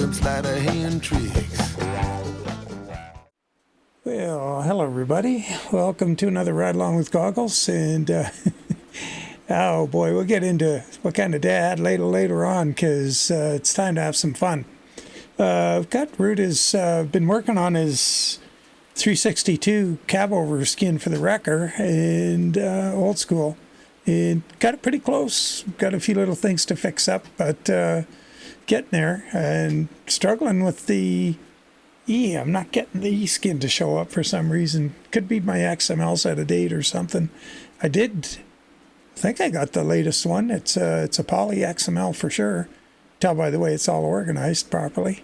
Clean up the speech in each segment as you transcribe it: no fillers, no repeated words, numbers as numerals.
some sleight of hand tricks. Well, hello everybody. Welcome to another Ride Along with Goggles. And oh boy, we'll get into what kind of day I had later on, because it's time to have some fun. I've got Ruda's been working on his 362 cab over skin for the wrecker and old school, and got it pretty close. Got a few little things to fix up, but getting there, and struggling with the E. I'm not getting the E skin to show up for some reason. Could be my XML's out of date or something. I think I got the latest one. It's a poly XML for sure. Tell by the way it's all organized properly.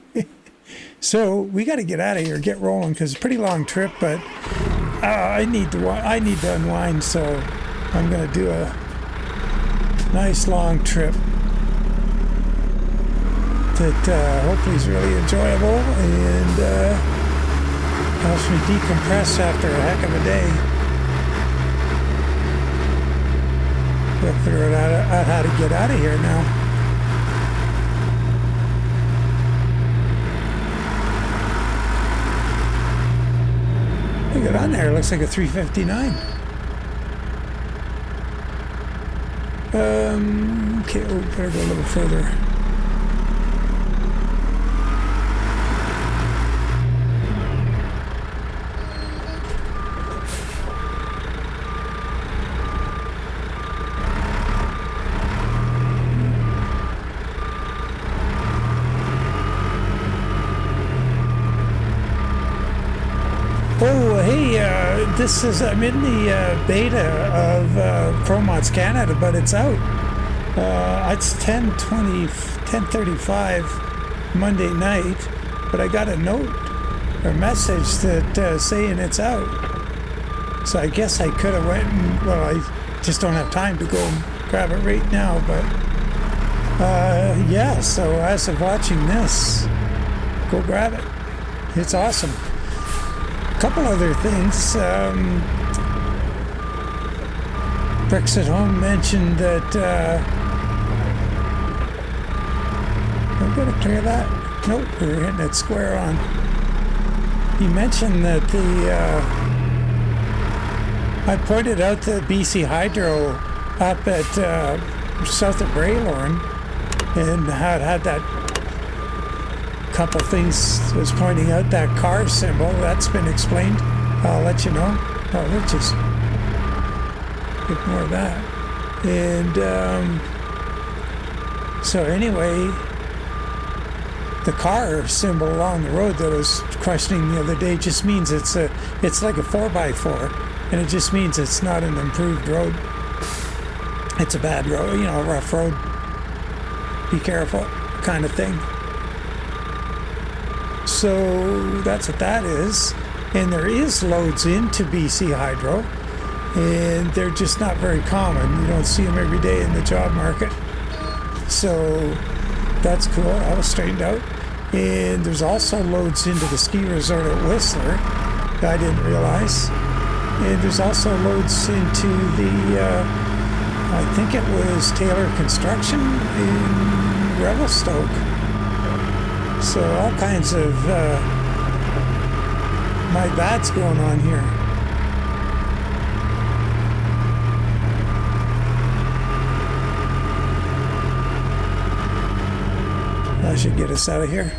So we got to get out of here, get rolling, because it's a pretty long trip. But I need to unwind, so I'm going to do a nice long trip that hopefully is really enjoyable and helps me decompress after a heck of a day. We'll figure out how to get out of here now. Look at on there, it looks like a 359. Okay, better go a little further. Oh, hey, I'm in the beta of ProMods Canada, but it's out. It's 10:35 Monday night, but I got a note or message that saying it's out. So I guess I could have went and, well, I just don't have time to go and grab it right now, but yeah, so as of watching this, go grab it. It's awesome. Couple other things. Bricks at Home mentioned that I'm going to clear that. Nope, we're hitting it square on. He mentioned that I pointed out the BC Hydro up at south of Braylorn, and had that couple things was pointing out that car symbol. That's been explained. I'll let you know. Oh, we'll just ignore that. And so anyway, the car symbol along the road that I was questioning the other day just means it's like a 4x4, and it just means it's not an improved road. It's a bad road, a rough road. Be careful kind of thing. So that's what that is. And there is loads into BC Hydro, and they're just not very common. You don't see them every day in the job market. So that's cool. All straightened out. And there's also loads into the ski resort at Whistler that I didn't realize. And there's also loads into the, I think it was Taylor Construction in Revelstoke. So all kinds of my bad's going on here. That should get us out of here.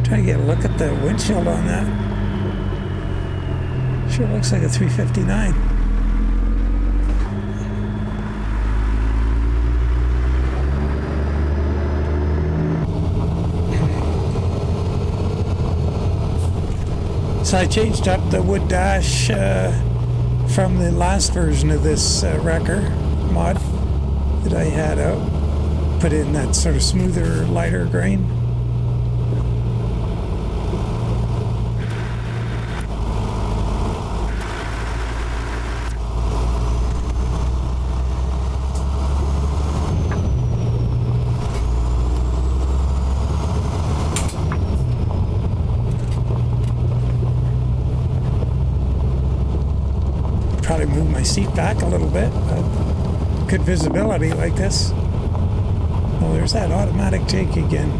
Trying to get a look at the windshield on that. Sure looks like a 359. So I changed up the wood dash from the last version of this wrecker mod that I had out. Put in that sort of smoother, lighter grain. my seat back a little bit. Good visibility like this. Oh, there's that automatic Jake again.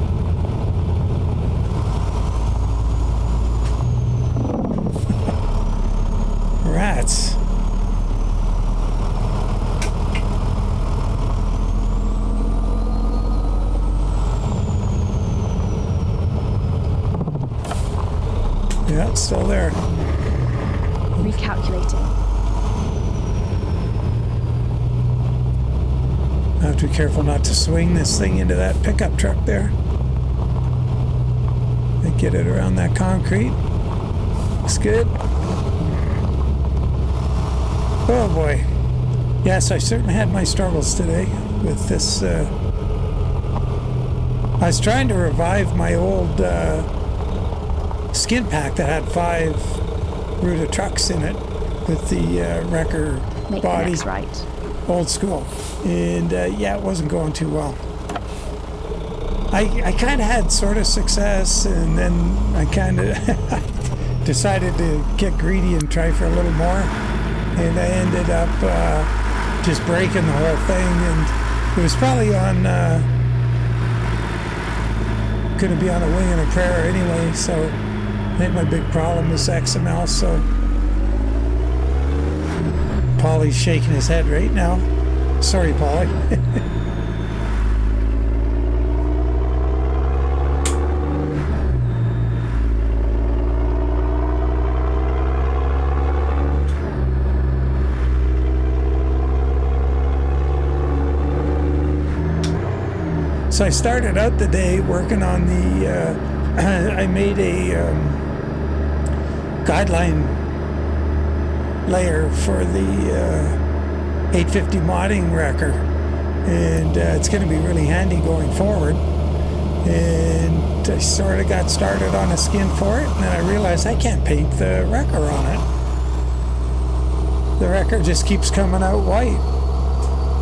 Rats. Yeah, it's still there. Recalculating. I have to be careful not to swing this thing into that pickup truck there. I get it around that concrete. Looks good. Oh boy. Yes, I certainly had my struggles today with this. I was trying to revive my old skin pack that had 5 Ruda trucks in it with the wrecker Make body. the next right. Old school. And yeah, it wasn't going too well. I kind of had sort of success, and then I kind of decided to get greedy and try for a little more. And I ended up just breaking the whole thing. And it was probably on, going to be on a wing and a prayer anyway. So I think my big problem was XML. So Polly's shaking his head right now. Sorry, Polly. So I started out the day working on the, I made a guideline layer for the 850 modding wrecker, and it's going to be really handy going forward. And I sort of got started on a skin for it, and then I realized I can't paint the wrecker on it. The wrecker just keeps coming out white,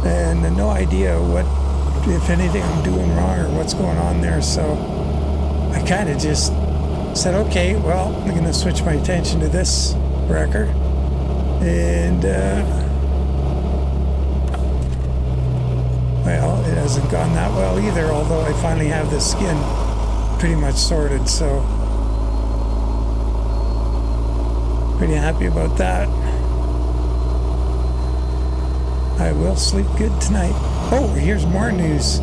and no idea what, if anything, I'm doing wrong or what's going on there. So I kind of just said, okay, well, I'm going to switch my attention to this wrecker. And well, it hasn't gone that well either, although I finally have the skin pretty much sorted, so pretty happy about that. I will sleep good tonight. Oh, here's more news.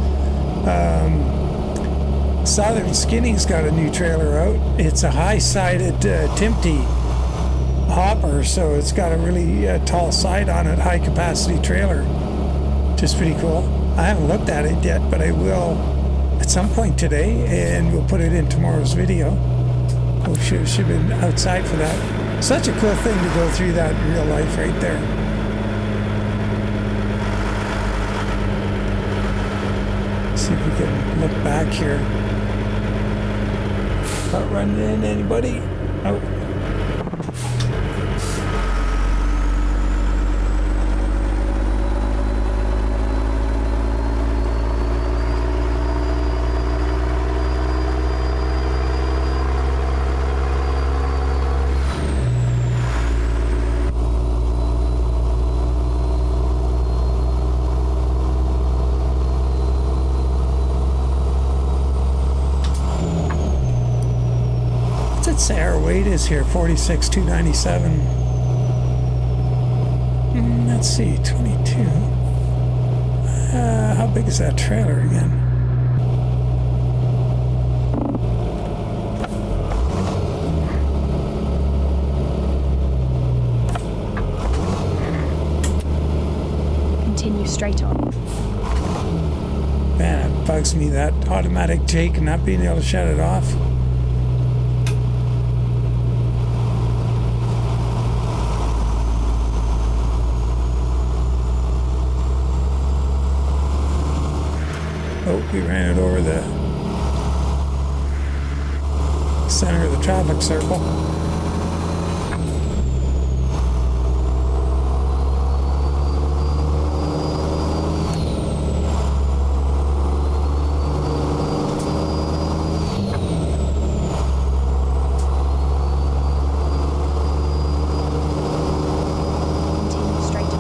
Southern Skinning's got a new trailer out. It's a high-sided Timty hopper, so it's got a really tall side on it, high-capacity trailer. Just pretty cool. I haven't looked at it yet, but I will at some point today, and we'll put it in tomorrow's video. Oh, should have been outside for that. Such a cool thing to go through that in real life right there. See if we can look back here. Not running in anybody. Oh. Say our weight is here, 46,297. Let's see, 22. How big is that trailer again? Continue straight on. Man, it bugs me, that automatic Jake and not being able to shut it off. Oh, we ran it over the center of the traffic circle. Continue straight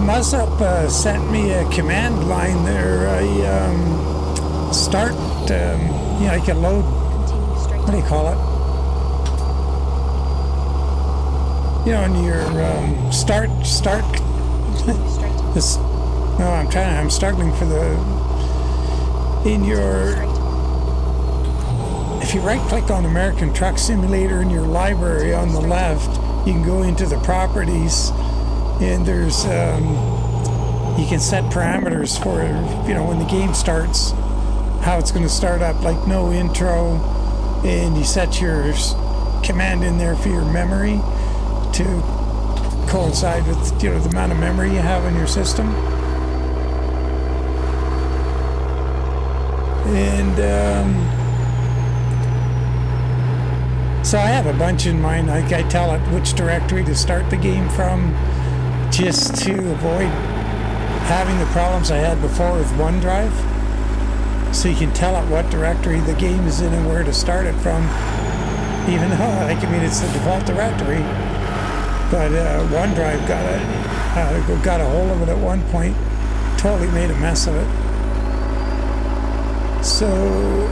Muzzup sent me a command line there. Start, I can load, what do you call it? In your start, this, no, I'm struggling for if you right click on American Truck Simulator in your library on the left, you can go into the properties, and there's, you can set parameters for, when the game starts, how it's going to start up, like no intro, and you set your command in there for your memory to coincide with, the amount of memory you have in your system. And, so I have a bunch in mind. Like I tell it which directory to start the game from, just to avoid having the problems I had before with OneDrive. So you can tell it what directory the game is in and where to start it from. Even though, it's the default directory. But OneDrive got a hold of it at one point. Totally made a mess of it. So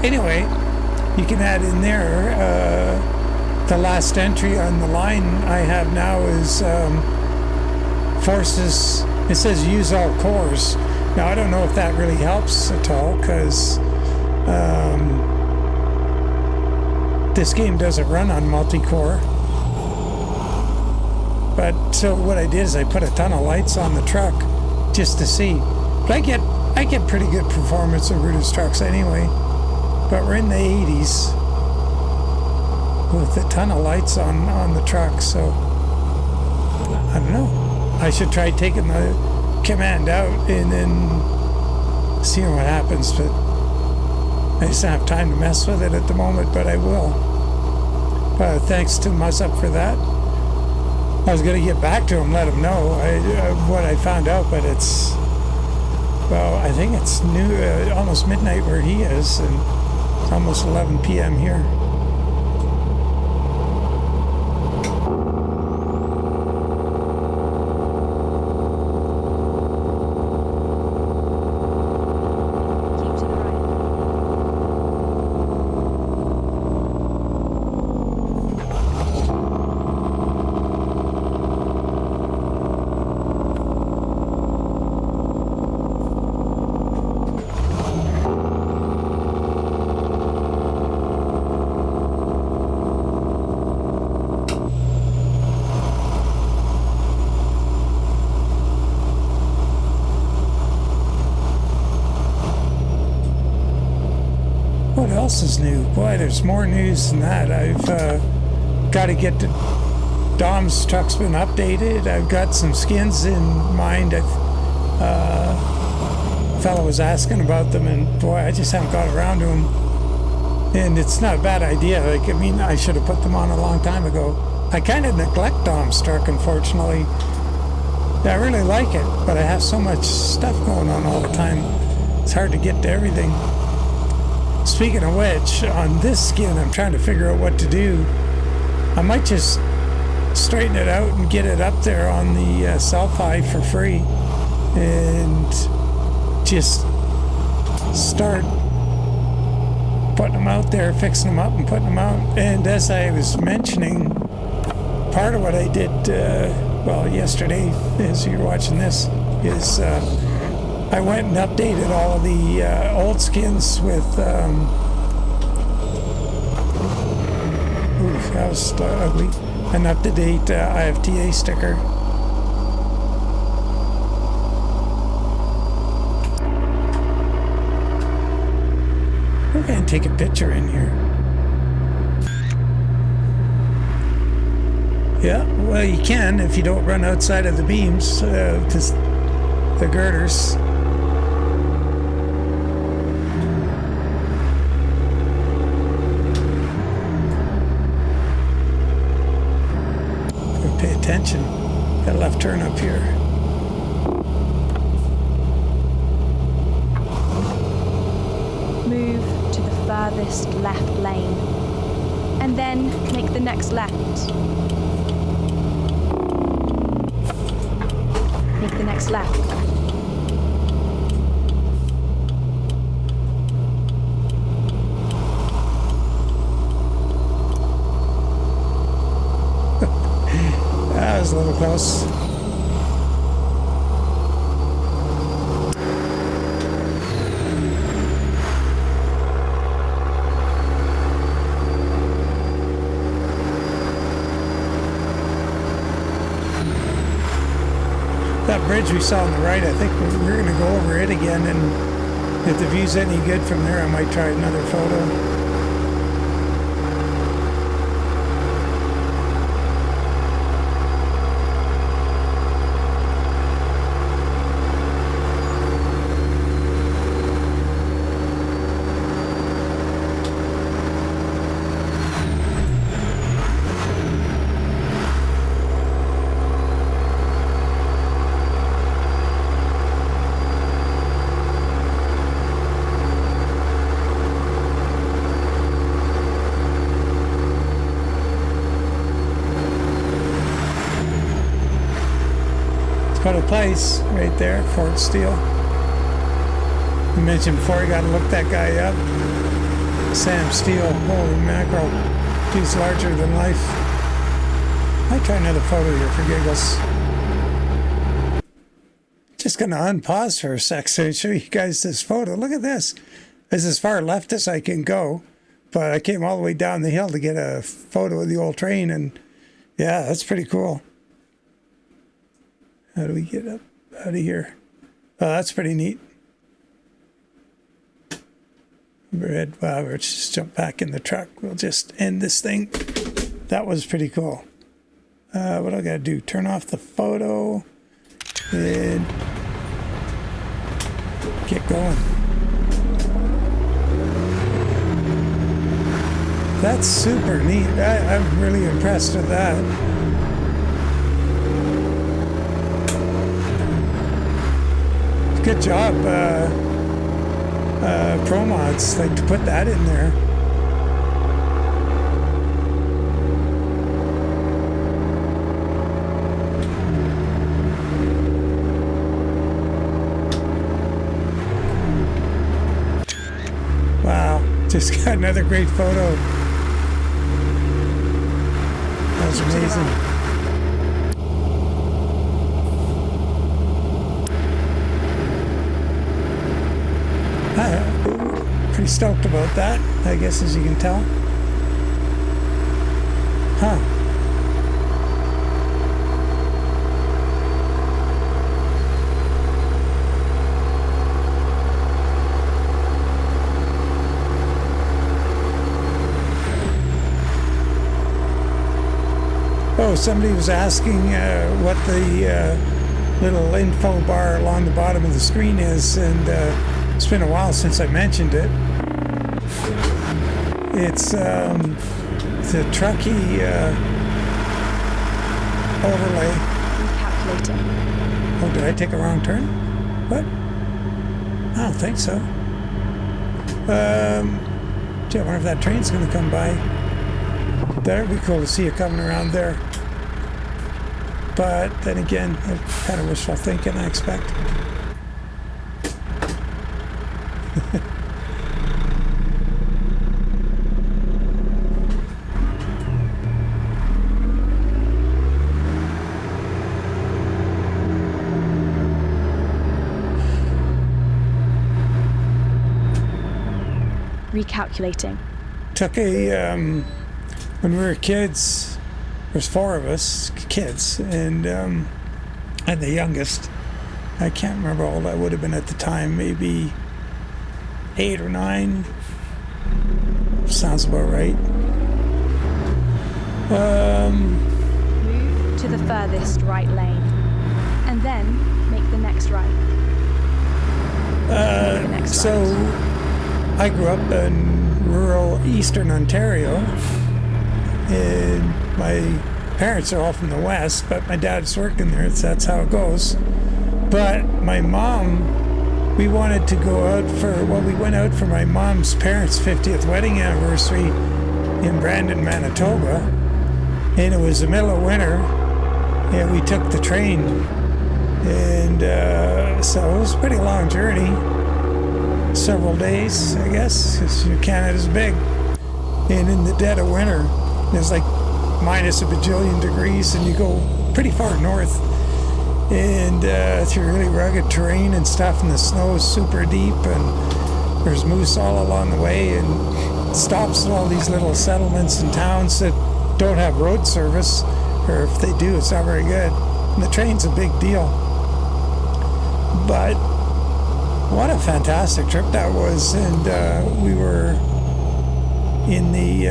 anyway, you can add in there. The last entry on the line I have now is forces, it says use all cores. Now I don't know if that really helps at all, because this game doesn't run on multi-core. But so what I did is I put a ton of lights on the truck just to see. But I get pretty good performance of Ruda's trucks anyway. But we're in the 80s. With a ton of lights on the truck, so I don't know. I should try taking the command out and then seeing what happens, but I just don't have time to mess with it at the moment, but I will. Thanks to Muzzup for that. I was going to get back to him, let him know what I found out, but it's, I think it's almost midnight where he is, and it's almost 11 p.m. here. What else is new? Boy, there's more news than that. I've got to get Dom's truck's been updated. I've got some skins in mind. A fellow was asking about them, and boy, I just haven't got around to them. And it's not a bad idea. I should have put them on a long time ago. I kind of neglect Dom's truck, unfortunately. I really like it, but I have so much stuff going on all the time. It's hard to get to everything. Speaking of which, on this skin, I'm trying to figure out what to do. I might just straighten it out and get it up there on the Sellfy for free, and just start putting them out there, fixing them up and putting them out. And as I was mentioning, part of what I did, yesterday, as you're watching this, is I went and updated all of the old skins with, that was ugly, an up-to-date IFTA sticker. We're going to take a picture in here. Yeah, well, you can if you don't run outside of the beams, the girders. Pay attention. Got a left turn up here. Move to the furthest left lane, and then make the next left. next left. That was a little close. That bridge we saw on the right, I think we're going to go over it again, and if the view's any good from there, I might try another photo. Got a place right there, Fort Steele. I mentioned before, I gotta look that guy up. Sam Steele, holy mackerel. He's larger than life. Might try another photo here for giggles. Just gonna unpause for a sec so I show you guys this photo. Look at this. This is as far left as I can go, but I came all the way down the hill to get a photo of the old train, and yeah, that's pretty cool. How do we get up out of here? Oh, that's pretty neat. Overhead. Wow, let's just jump back in the truck. We'll just end this thing. That was pretty cool. What do I gotta do? Turn off the photo and get going. That's super neat. I'm really impressed with that. Good job, ProMods, like to put that in there. Wow, just got another great photo. That was amazing. Pretty stoked about that, I guess, as you can tell. Huh. Oh, somebody was asking what the little info bar along the bottom of the screen is, and it's been a while since I mentioned it. It's the Truckee overlay. Calculating. Oh, did I take a wrong turn? What? I don't think so. Gee, I wonder if that train's going to come by. That'd be cool to see it coming around there. But then again, kind of wishful thinking, I expect. Recalculating. Took a, when we were kids, there's 4 of us, kids, and the youngest, I can't remember how old I would have been at the time, maybe 8 or 9. Sounds about right. Move to the furthest right lane, and then make the next right. I grew up in rural eastern Ontario, and my parents are all from the west, but my dad's working there, so that's how it goes. But my mom, we wanted to go out we went out for my mom's parents' 50th wedding anniversary in Brandon, Manitoba, and it was the middle of winter, and we took the train And so it was a pretty long journey. Several days, I guess, because Canada's big. And in the dead of winter, it's like minus a bajillion degrees, and you go pretty far north. And through really rugged terrain and stuff, and the snow is super deep, and there's moose all along the way, and stops at all these little settlements and towns that don't have road service, or if they do, it's not very good. And the train's a big deal. But what a fantastic trip that was. And we were in the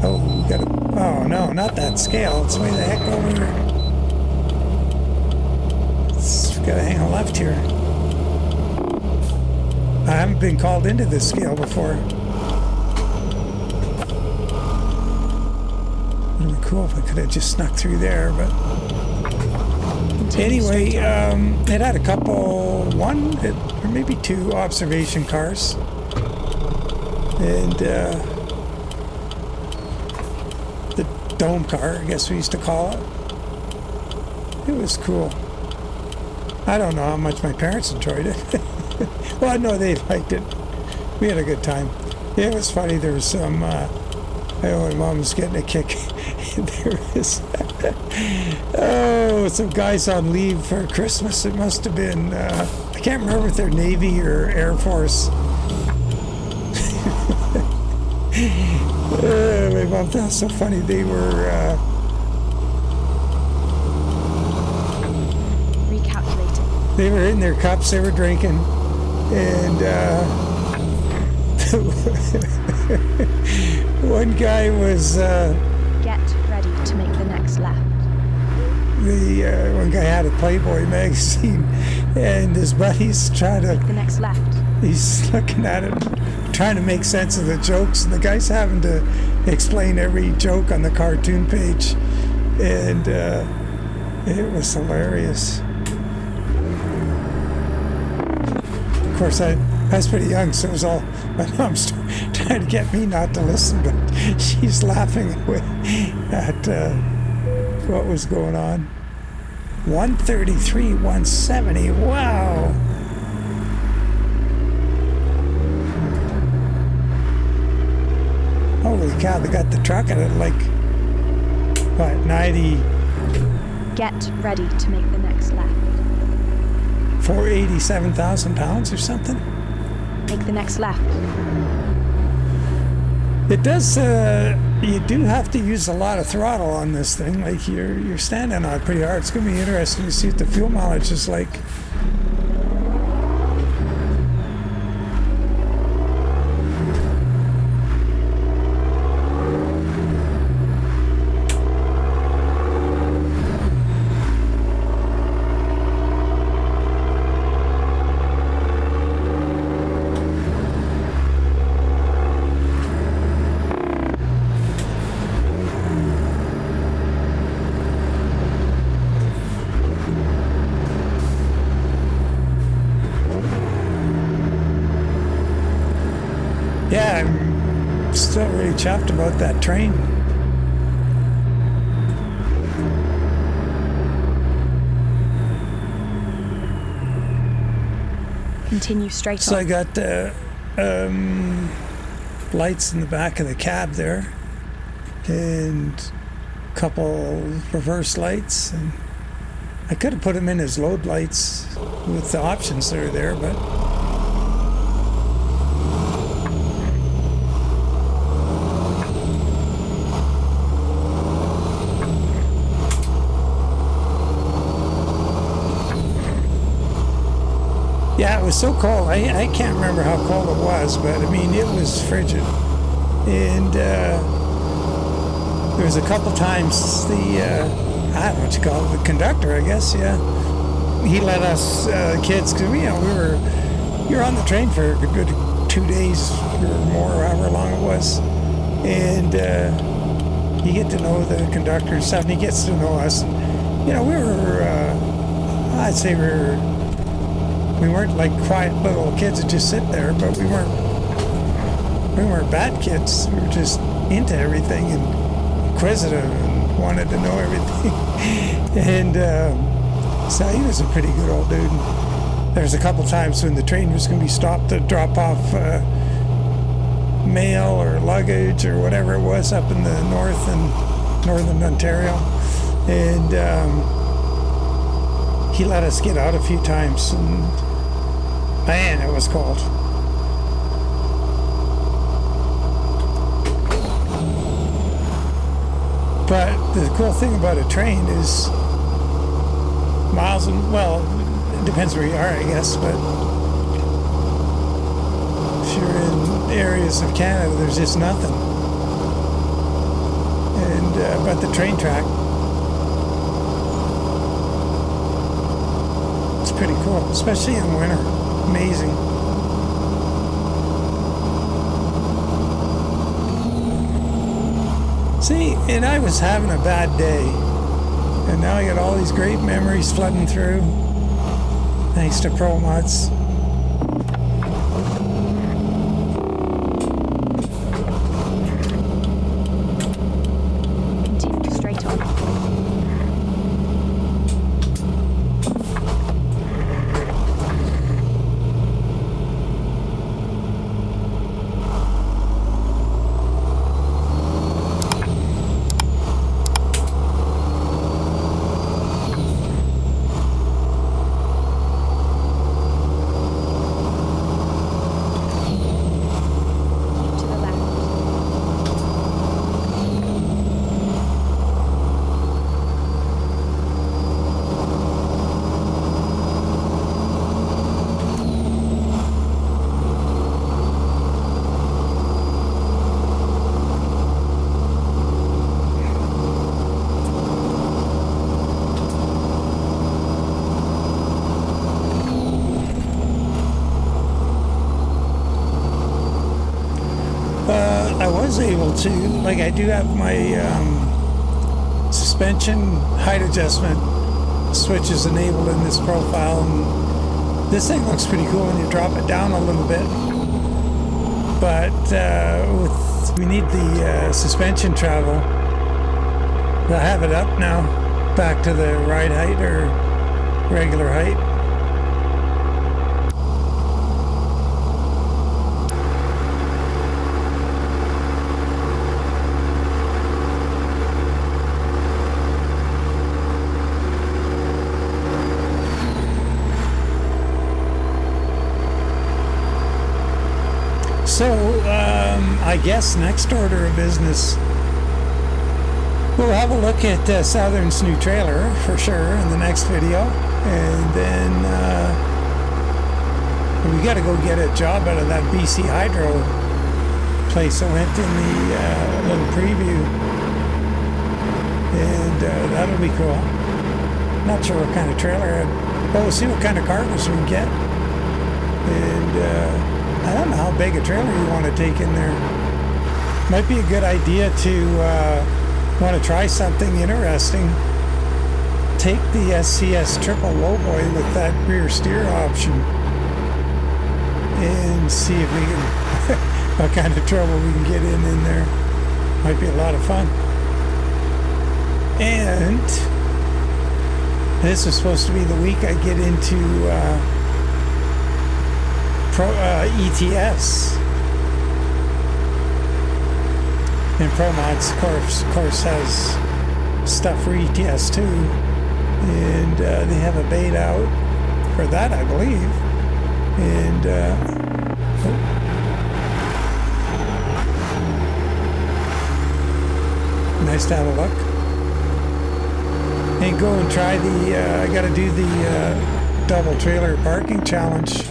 oh no, not that scale, it's way the heck over. Gotta hang a left here. I haven't been called into this scale before. It would be cool if I could have just snuck through there, but anyway, it had a couple, or maybe two observation cars, and the dome car, I guess we used to call it. It was cool. I don't know how much my parents enjoyed it. Well, I know they liked it. We had a good time. Yeah, it was funny. There was some, I know my mom was getting a kick. There was, some guys on leave for Christmas. It must have been, I can't remember if they're Navy or Air Force. My mom thought it was so funny. They were, they were in their cups, they were drinking, and one guy was... Get ready to make the next left. One guy had a Playboy magazine, and his buddy's trying to... Make the next left. He's looking at it, trying to make sense of the jokes, and the guy's having to explain every joke on the cartoon page, and it was hilarious. Of course, I was pretty young, so it was all my mom's trying to get me not to listen, but she's laughing at what was going on. 133, 170, wow! Holy cow, they got the truck at it like, what, 90? Get ready to make the next left. For 87,000 pounds or something? Make the next left. It does, you do have to use a lot of throttle on this thing. Like you're standing on it pretty hard. It's going to be interesting to see what the fuel mileage is like. Yeah, I'm still really chuffed about that train. Continue straight on. So I got lights in the back of the cab there, and a couple reverse lights, and I could have put them in as load lights with the options that are there, but yeah, it was so cold. I can't remember how cold it was, but I mean, it was frigid. And there was a couple times the, I don't know what you call it, the conductor, I guess, yeah. He let us kids, because you were on the train for a good 2 days or more, however long it was. And you get to know the conductor and stuff, and he gets to know us. And, you know, we were, I'd say we weren't like quiet little kids that just sit there, but we weren't bad kids. We were just into everything and inquisitive and wanted to know everything. And So he was a pretty good old dude. There's a couple times when the train was going to be stopped to drop off mail or luggage or whatever it was up in the north and northern Ontario. And he let us get out a few times. And man, it was cold. But the cool thing about a train is miles and, well, it depends where you are, I guess, but if you're in areas of Canada, there's just nothing. And but the train track, it's pretty cool, especially in winter. Amazing. See, and I was having a bad day, and now I got all these great memories flooding through, thanks to ProMods. Continue straight on. I was able to, like, I do have my suspension height adjustment switches enabled in this profile, and this thing looks pretty cool when you drop it down a little bit. But we need the suspension travel. I have it up now, back to the ride height or regular height. So, I guess next order of business, we'll have a look at Southern's new trailer for sure in the next video, and then we got to go get a job out of that BC Hydro place I went in the little preview, and that'll be cool. Not sure what kind of trailer, but we'll see what kind of cargoes we can get, and I don't know how big a trailer you want to take in there. Might be a good idea to want to try something interesting. Take the SCS triple lowboy with that rear steer option and see if we can, what kind of trouble we can get in there. Might be a lot of fun. And this is supposed to be the week I get into ETS, and ProMods of course has stuff for ETS too, and they have a bait out for that, I believe, and nice to have a look, and go and try the I gotta do the double trailer parking challenge.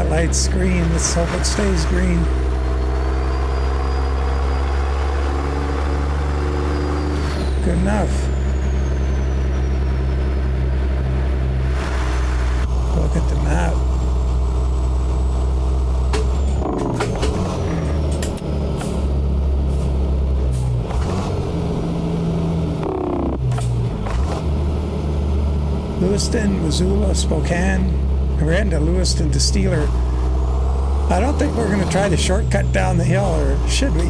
Light's green. Let's hope it stays green. Good enough. Look at the map. Lewiston, Missoula, Spokane. And we're heading to Lewiston to Steele. I don't think we're going to try the shortcut down the hill, or should we?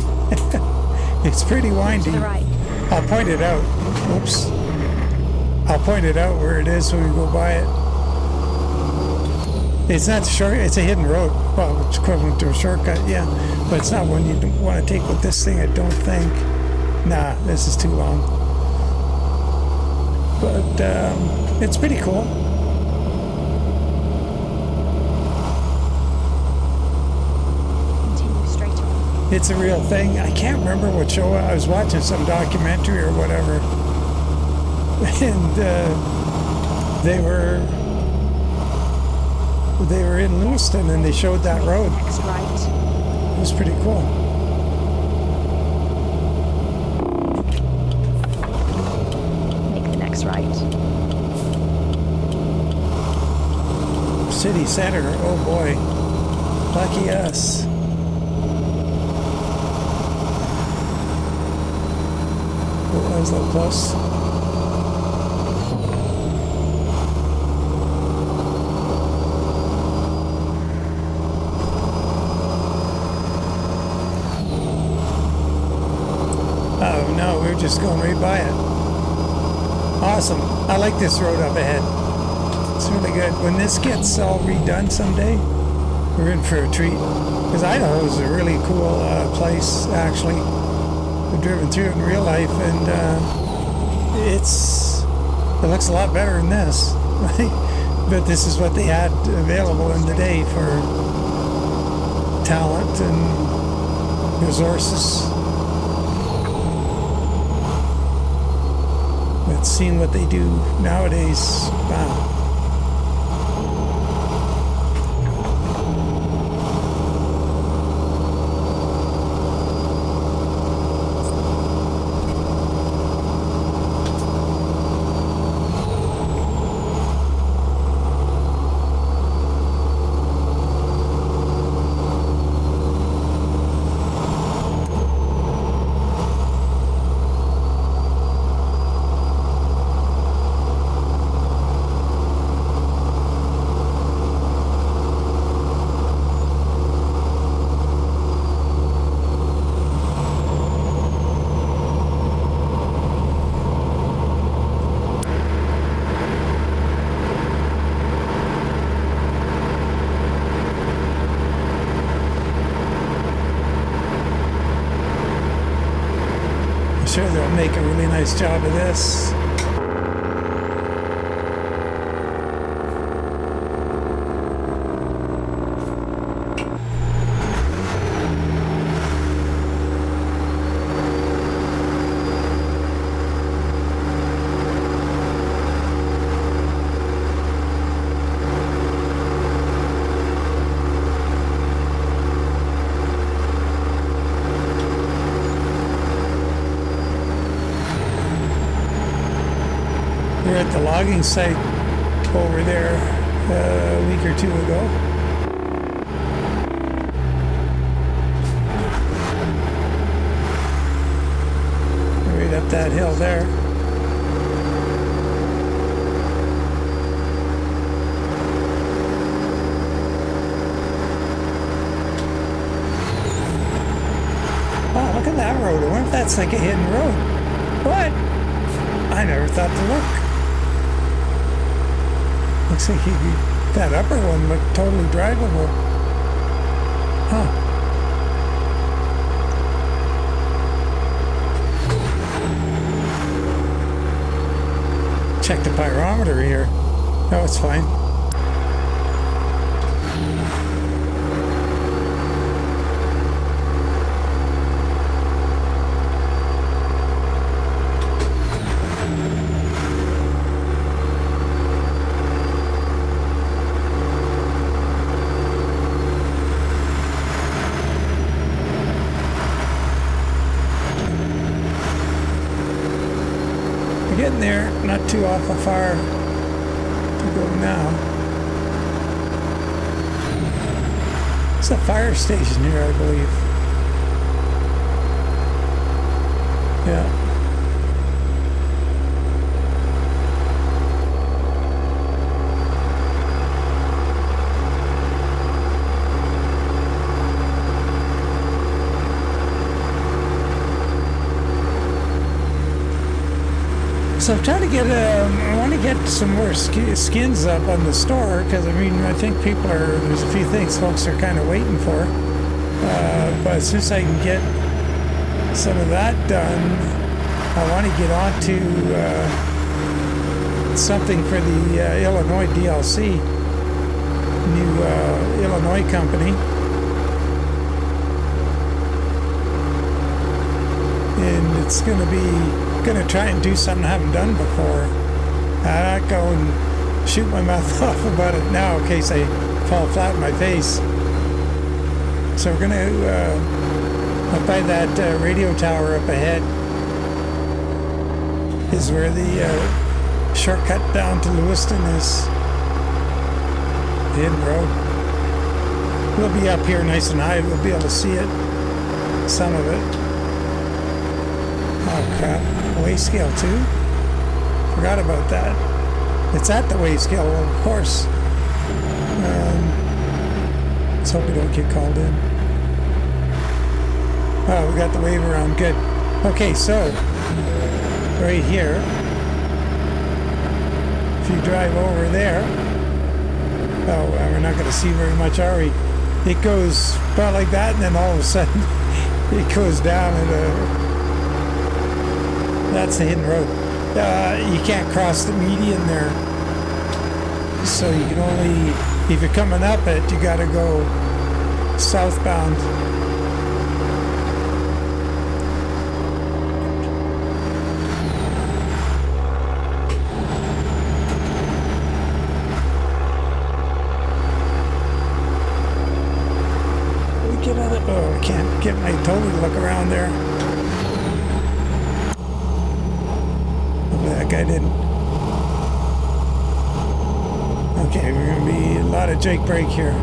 It's pretty windy. To the right. I'll point it out. Oops. I'll point it out where it is when we go by it. It's not short, it's a hidden road. Well, it's equivalent to a shortcut, yeah. But it's not one you want to take with this thing, I don't think. Nah, this is too long. But it's pretty cool. Continue straight on. It's a real thing. I can't remember what show. I was watching some documentary or whatever. And they were in Lewiston and they showed that road. Next right. It was pretty cool. Make the next right. City center. Oh boy. Lucky us. Oh, that was a little close. Oh no, we're just going right by it. Awesome. I like this road up ahead. It's really good. When this gets all redone someday, we're in for a treat. Because Idaho is a really cool place, actually. I've driven through it in real life, and it looks a lot better than this. But this is what they had available in the day for talent and resources. But seeing what they do nowadays, wow. Sure they'll make a really nice job of this. We're at the logging site over there a week or two ago. Right up that hill there. Wow, look at that road. I wonder if that's like a hidden road. What? I never thought to look. Looks like that upper one looked totally drivable. Huh. Check the pyrometer here. Oh, it's fine. Getting there, not too awful far to go now. It's a fire station here, I believe. Yeah. So I'm trying to get, I want to get some more skins up on the store, because I mean, I think there's a few things folks are kind of waiting for. But as soon as I can get some of that done, I want to get on to something for the Illinois DLC, new Illinois company. And it's going to try and do something I haven't done before. I'm not go and shoot my mouth off about it now in case I fall flat in my face. So we're going to up by that radio tower up ahead is where the shortcut down to Lewiston is. The hidden road. We'll be up here nice and high. We'll be able to see it. Some of it. Oh crap. Weigh scale too? Forgot about that. It's at the weigh scale, well, of course. Let's hope we don't get called in. Oh, we got the wave around. Good. Okay, so right here, if you drive over there, oh, we're not going to see very much, are we? It goes about like that, and then all of a sudden it goes down, and that's the hidden road. You can't cross the median there, so you can only, if you're coming up it, you got to go southbound. Oh, I can't get my totally look around there. Hopefully that guy didn't. Okay, we're going to be a lot of Jake brake here.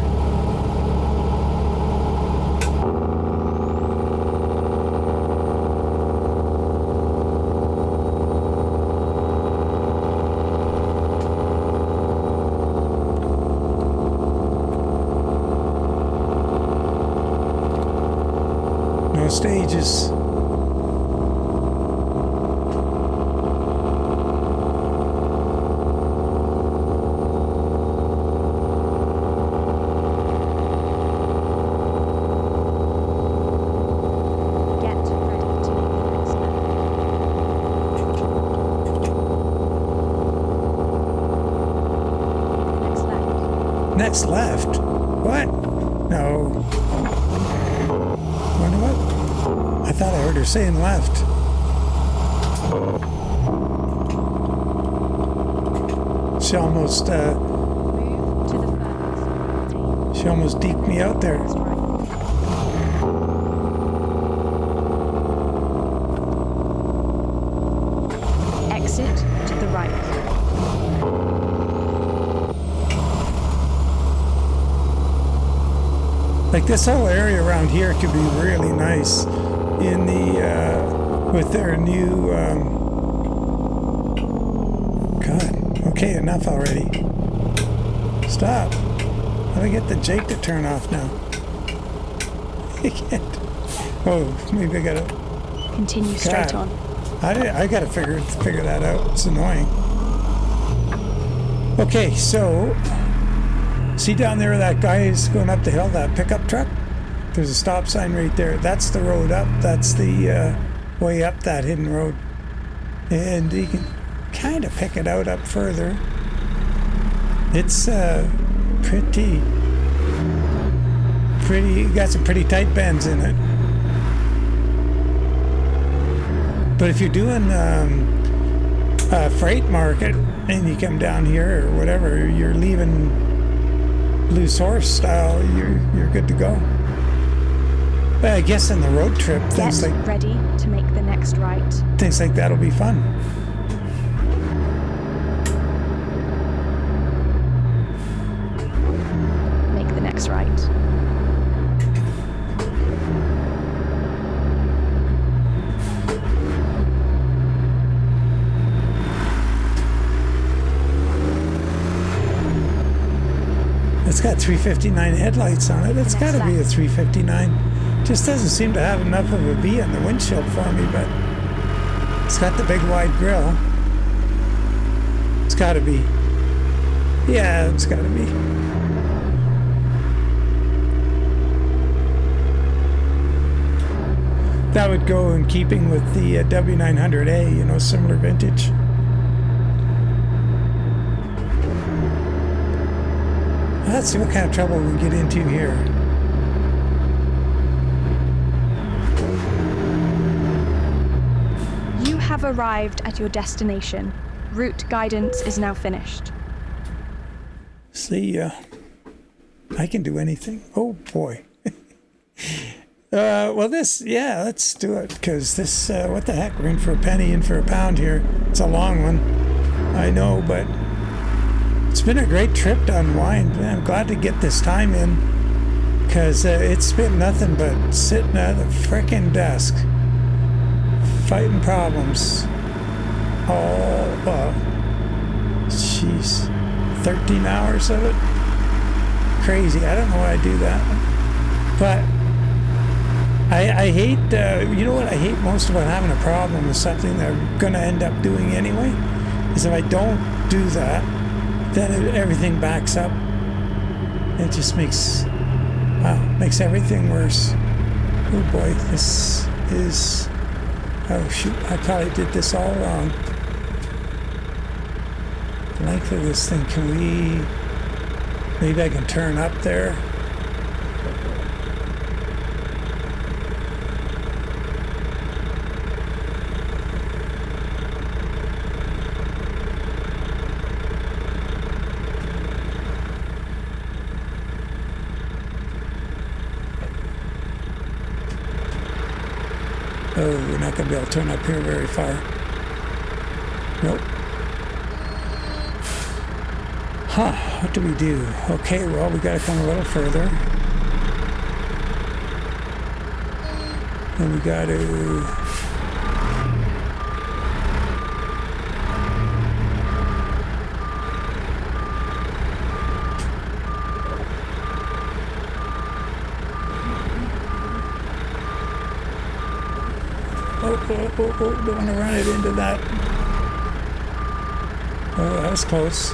Stages. Next left? What? No. Wonder what? I thought I heard her saying left. She almost, she almost deked me out there. Exit to the right. Like this whole area around here could be really nice in the with their new God. Okay, enough already. Stop. How do I get the Jake to turn off now? I can't. Oh, maybe I gotta Continue straight on. I gotta figure that out. It's annoying. Okay, so see down there, that guy is going up the hill, that pickup truck? There's a stop sign right there. That's the road up. That's the way up that hidden road. And you can kind of pick it out up further. It's pretty, got some pretty tight bends in it. But if you're doing a freight market and you come down here or whatever, you're leaving loose horse style, you're good to go. But I guess in the road trip, things like ready to make the next right. Things like that'll be fun. Make the next right. It's got 359 headlights on it. It's got to be a 359. Just doesn't seem to have enough of a V on the windshield for me, but it's got the big wide grille. It's gotta be. Yeah, it's gotta be. That would go in keeping with the W900A, you know, similar vintage. Let's see what kind of trouble we get into here. You have arrived at your destination. Route guidance is now finished. See, I can do anything. Oh boy. Well, this, yeah, let's do it, because this, what the heck, we're in for a penny, in for a pound here. It's a long one, I know, but it's been a great trip to unwind. I'm glad to get this time in, because it's been nothing but sitting at the frickin' desk, fighting problems. Oh, jeez, 13 hours of it? Crazy. I don't know why I do that, but I hate, you know what I hate most about having a problem with something that I'm going to end up doing anyway, is if I don't do that, then everything backs up. It just makes everything worse. Oh boy, this is, oh shoot, I probably did this all wrong. The length of this thing, can we, maybe I can turn up there. Oh, we're not going to be able to turn up here very far. Nope. Huh, what do we do? Okay, well, we got to come a little further. Then we got to... Oh, don't want to run it into that. Oh, that was close.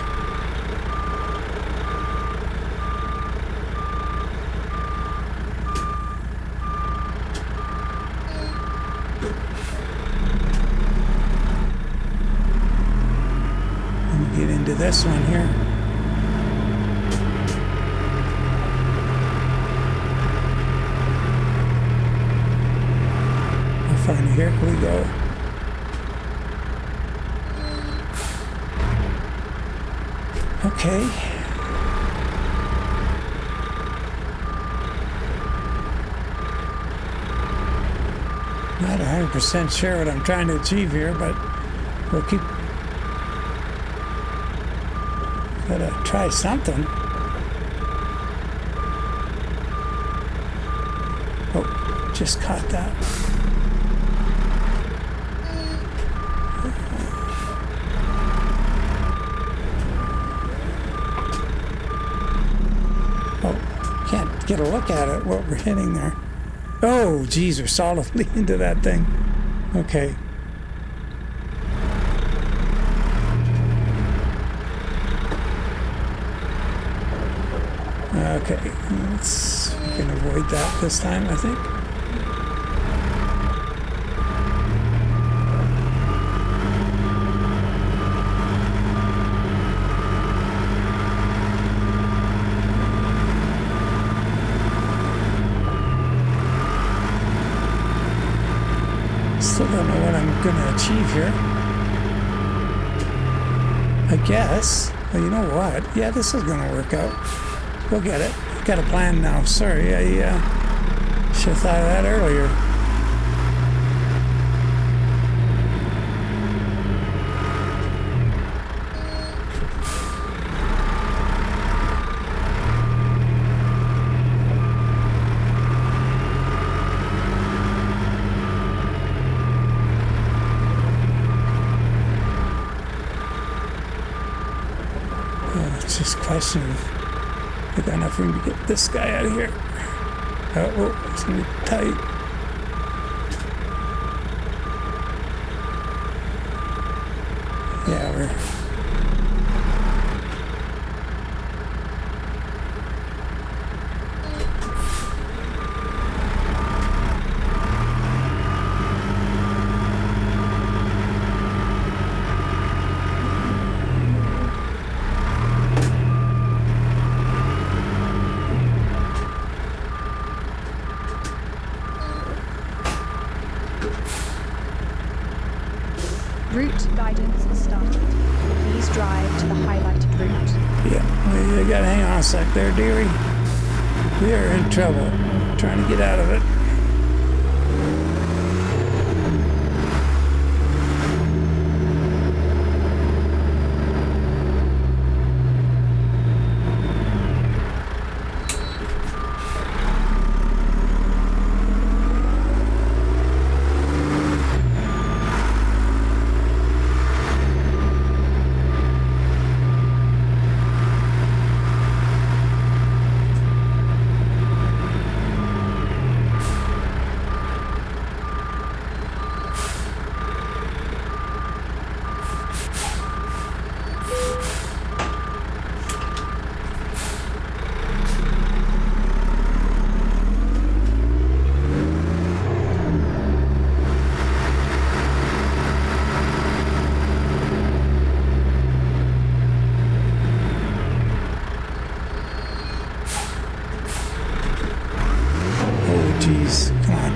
Let me get into this one here. Finally, here we go. Okay. Not 100% sure what I'm trying to achieve here, but we'll keep. Gotta try something. Oh, just caught that. Get a look at it, what we're hitting there. Oh, geez, we're solidly into that thing. Okay. Okay, we can avoid that this time, I think. Still don't know what I'm going to achieve here. I guess. Well, you know what? Yeah, this is going to work out. We'll get it. Got a plan now. Sorry, I should have thought of that earlier. It's just a question of I got enough room to get this guy out of here. Oh, it's gonna be tight. Yeah, Route guidance is started. Please drive to the highlighted route. Yeah, you gotta hang on a sec there, dearie. We are in trouble. Trying to get out of it. Jeez, come on.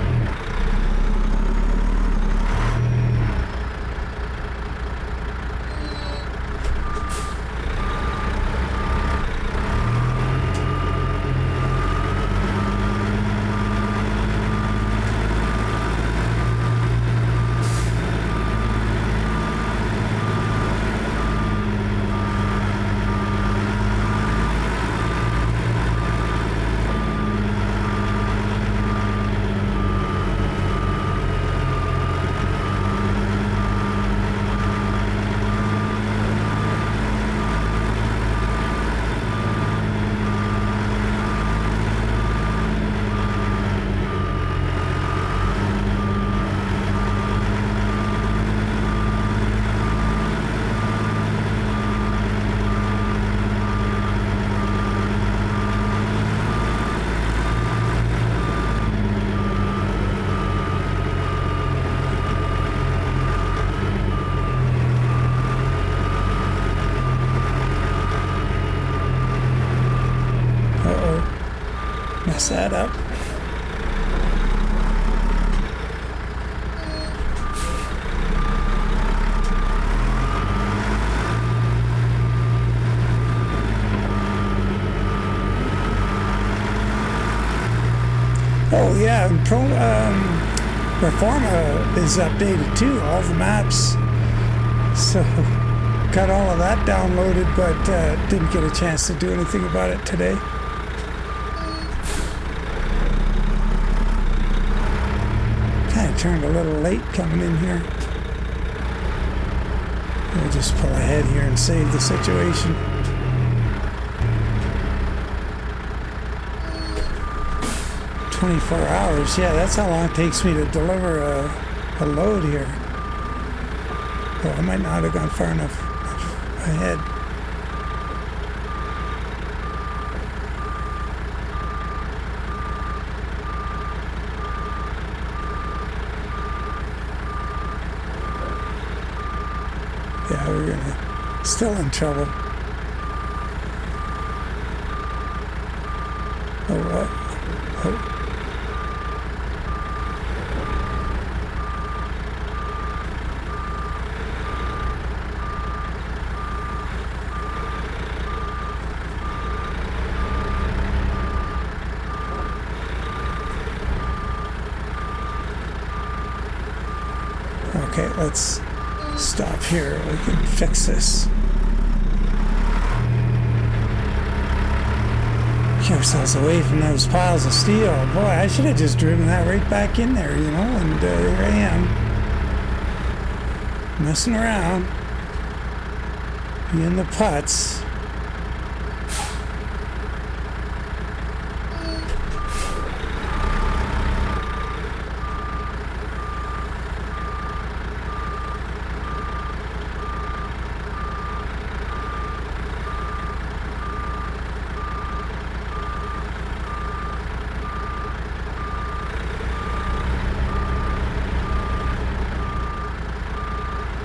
Mess that up. Oh yeah, and Reforma is updated too, all the maps. So got all of that downloaded, but didn't get a chance to do anything about it today. Kind of turned a little late coming in here. We'll just pull ahead here and save the situation. $24, yeah, that's how long it takes me to deliver a load here. Well, I might not have gone far enough ahead. Yeah, we're still in trouble. Oh, what? Oh. Okay, let's stop here. We can fix this. Keep ourselves away from those piles of steel. Boy, I should have just driven that right back in there, you know, and here I am. Messing around. Being the putz.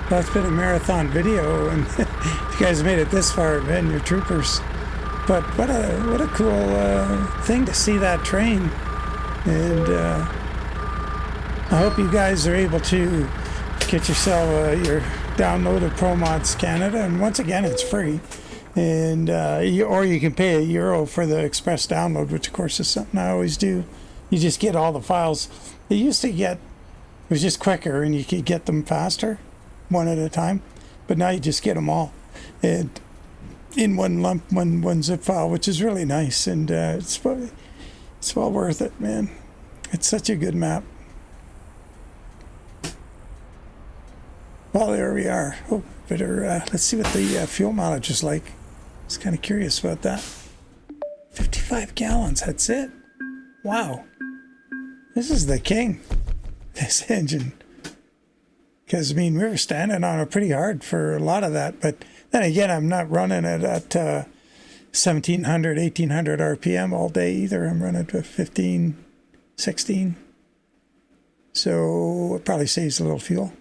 Well, it's been a marathon video, and if you guys made it this far, man, you're troopers. But what a cool thing to see that train, and I hope you guys are able to get yourself your download of ProMods Canada, and once again, it's free. And or you can pay €1 for the express download, which of course is something I always do. You just get all the files. It used to get, it was just quicker, and you could get them faster, one at a time. But now you just get them all, and in one lump, one zip file, which is really nice, and it's well worth it, man. It's such a good map. Well, there we are. Oh, better let's see what the fuel mileage is like. I was kind of curious about that. 55 gallons. That's it. Wow. This is the king. This engine. Because I mean, we were standing on it pretty hard for a lot of that, but then again, I'm not running it at 1700, 1800 RPM all day either. I'm running it with 15, 16. So it probably saves a little fuel.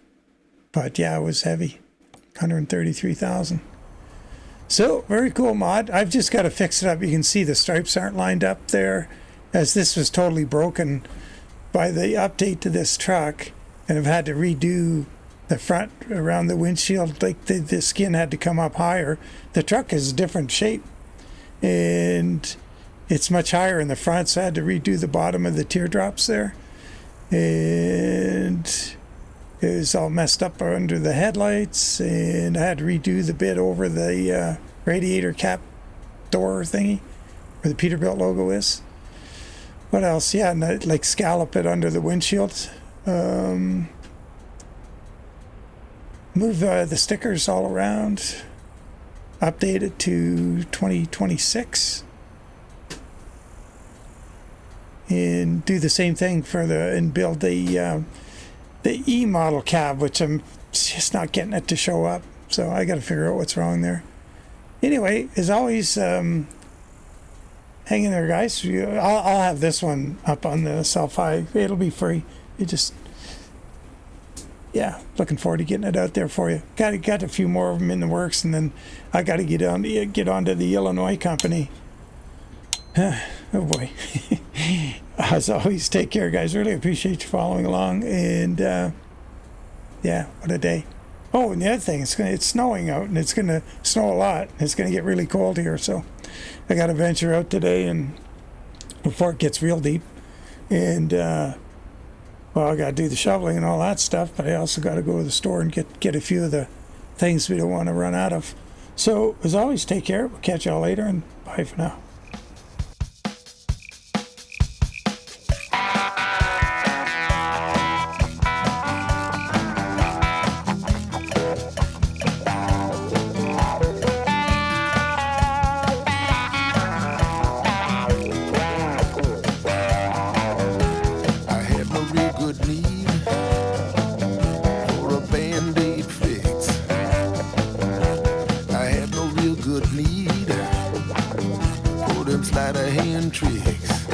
But yeah, it was heavy. 133,000. So very cool mod. I've just got to fix it up. You can see the stripes aren't lined up there, as this was totally broken by the update to this truck, and I've had to redo the front around the windshield. Like the skin had to come up higher. The truck is a different shape, and it's much higher in the front, so I had to redo the bottom of the teardrops there, and it was all messed up under the headlights, and I had to redo the bit over the radiator cap door thingy where the Peterbilt logo is. What else? Yeah, and I, like, scallop it under the windshield. Move the stickers all around. Update it to 2026. And do the same thing for and build the E model cab, which I'm just not getting it to show up. So I got to figure out what's wrong there. Anyway, as always, hang in there, guys. I'll have this one up on the Sellfy. It'll be free. It just, yeah, looking forward to getting it out there for you. Got a few more of them in the works, and then I got to get onto the Illinois company. Oh boy. As always, take care, guys. Really appreciate you following along, and yeah, what a day. Oh, and the other thing, it's snowing out, and it's going to snow a lot. It's going to get really cold here, so I got to venture out today and before it gets real deep. And well, I got to do the shoveling and all that stuff, but I also got to go to the store and get a few of the things we don't want to run out of. So as always, take care. We'll catch y'all later, and bye for now. Good need for them sleight of hand tricks.